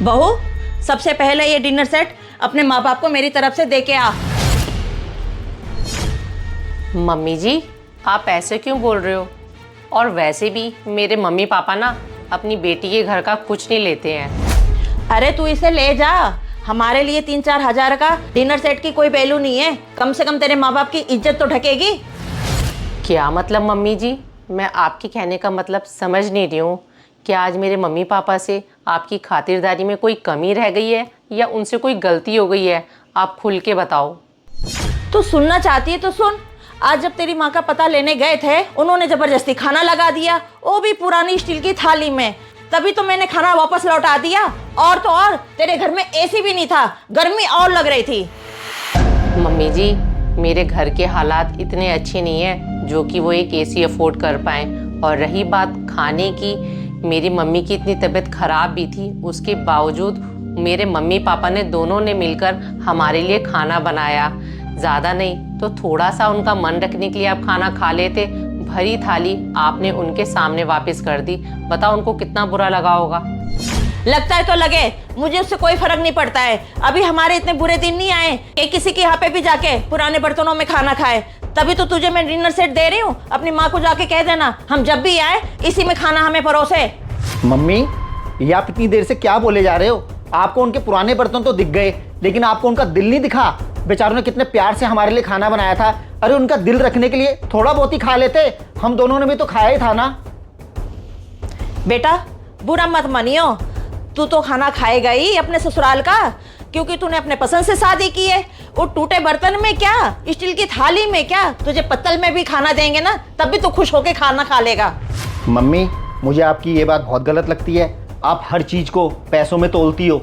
बहू, सबसे पहले ये डिनर सेट अपने माँ बाप को मेरी तरफ से दे के आ। मम्मी जी, आप ऐसे क्यों बोल रहे हो? और वैसे भी मेरे मम्मी पापा ना अपनी बेटी के घर का कुछ नहीं लेते हैं। अरे तू इसे ले जा, हमारे लिए 3-4 हजार का डिनर सेट की कोई वैल्यू नहीं है। कम से कम तेरे माँ बाप की इज्जत तो ढकेगी। क्या मतलब मम्मी जी? मैं आपके कहने का मतलब समझ नहीं रही हूँ। क्या आज मेरे मम्मी पापा से आपकी खातिरदारी में कोई कमी रह गई है या उनसे कोई गलती हो गई है? आप खुल के बताओ। तू सुनना चाहती है तो सुन। आज जब तेरी माँ का पता लेने गए थे, उन्होंने जबरदस्ती खाना लगा दिया, वो भी पुरानी स्टील की थाली में। तभी तो मैंने खाना वापस लौटा दिया। और तो और तेरे घर में एसी भी नहीं था, गर्मी और लग रही थी। मम्मी जी, मेरे घर के हालात इतने अच्छे नहीं हैं जो कि वो एक एसी अफोर्ड कर पाएँ। और रही बात खाने की, मेरी मम्मी की इतनी तबीयत खराब भी थी, उसके बावजूद मेरे मम्मी पापा ने दोनों ने मिलकर हमारे लिए खाना बनाया। ज़्यादा नहीं तो थोड़ा सा उनका मन रखने के लिए आप खाना खा लेते। भरी थाली आपने उनके सामने वापस कर दी। बताओ उनको कितना बुरा लगा होगा। लगता है तो लगे, मुझे उससे कोई फर्क नहीं पड़ता है। अभी हमारे इतने बुरे दिन नहीं आए कि किसी के यहाँ पे भी जाके पुराने बर्तनों में खाना खाए। तभी तो तुझे मैं डिनर सेट दे रही हूँ। अपनी माँ को जाके कह देना, हम जब भी आए इसी में खाना हमें परोसे। मम्मी, ये आप इतनी देर से क्या बोले जा रहे हो? आपको उनके पुराने बर्तन तो दिख गए, लेकिन आपको उनका दिल नहीं दिखा। बेचारों ने कितने प्यार से हमारे लिए खाना बनाया था। अरे उनका दिल रखने के लिए थोड़ा बहुत ही खा लेते। हम दोनों ने भी तो खाया ही था ना। बेटा बुरा मत मानियो, तू तो खाना खाएगा ही अपने ससुराल का, क्योंकि तूने अपने पसंद से शादी की है। वो टूटे बर्तन में क्या, स्टील की थाली में क्या, तुझे पत्तल में भी खाना देंगे ना, तब भी तू खुश होके खाना खा लेगा। मम्मी, मुझे आपकी ये बात बहुत गलत लगती है। आप हर चीज को पैसों में तोलती हो।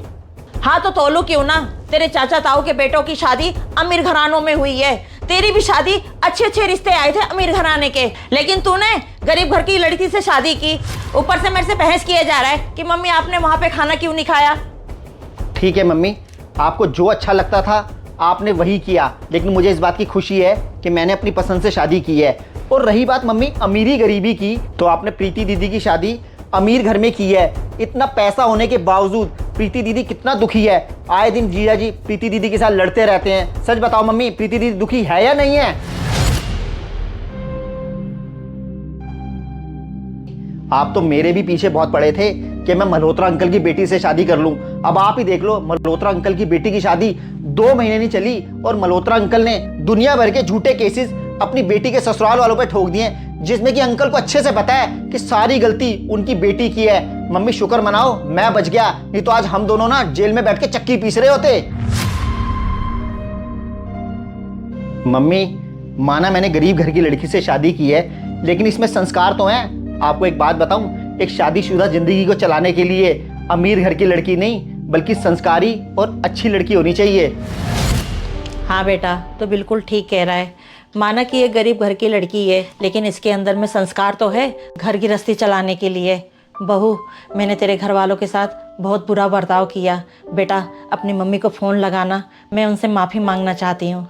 हाँ तो तोलू क्यों ना। तेरे चाचा ताऊ के बेटों की शादी अमीर घरानों में हुई है। तेरी भी शादी अच्छे अच्छे रिश्ते आए थे अमीर घराने के, लेकिन तूने गरीब घर की लड़की से शादी की। ऊपर से मेरे से बहस किया जा रहा है कि मम्मी आपने वहां पे खाना क्यों नहीं खाया। ठीक है मम्मी, आपको जो अच्छा लगता था आपने वही किया, लेकिन मुझे इस बात की खुशी है कि मैंने अपनी पसंद से शादी की है। और रही बात मम्मी अमीरी गरीबी की, तो आपने प्रीति दीदी की शादी अमीर घर में की है। इतना पैसा होने के बावजूद प्रीति दीदी कितना दुखी है। आए दिन जीजा जी प्रीति दीदी के साथ लड़ते रहते हैं। सच बताओ मम्मी, प्रीति दीदी दुखी है या नहीं है? आप तो मेरे भी पीछे बहुत पड़े थे कि मैं मल्होत्रा अंकल की बेटी से शादी कर लूं। अब आप ही देख लो, मल्होत्रा अंकल की बेटी की शादी 2 महीने नहीं चली और मल्होत्रा अंकल ने दुनिया भर के झूठे केसेस अपनी बेटी के ससुराल वालों पे ठोक दिए, जिसमें कि अंकल को अच्छे से पता है कि सारी गलती उनकी बेटी की है। मम्मी शुक्र मनाओ मैं बच गया, नहीं तो आज हम दोनों ना जेल में बैठ के चक्की पीस रहे होते। मम्मी, माना मैंने गरीब घर की लड़की से शादी की है, लेकिन इसमें संस्कार तो हैं। आपको एक बात बताऊं, एक शादीशुदा जिंदगी को चलाने के लिए अमीर घर की लड़की नहीं बल्कि संस्कारी और अच्छी लड़की होनी चाहिए। हाँ बेटा, तो बिल्कुल ठीक कह रहा है। माना कि ये गरीब घर की लड़की है, लेकिन इसके अंदर में संस्कार तो है घर गृहस्थी चलाने के लिए। बहू, मैंने तेरे घर वालों के साथ बहुत बुरा बर्ताव किया। बेटा अपनी मम्मी को फ़ोन लगाना, मैं उनसे माफ़ी मांगना चाहती हूँ।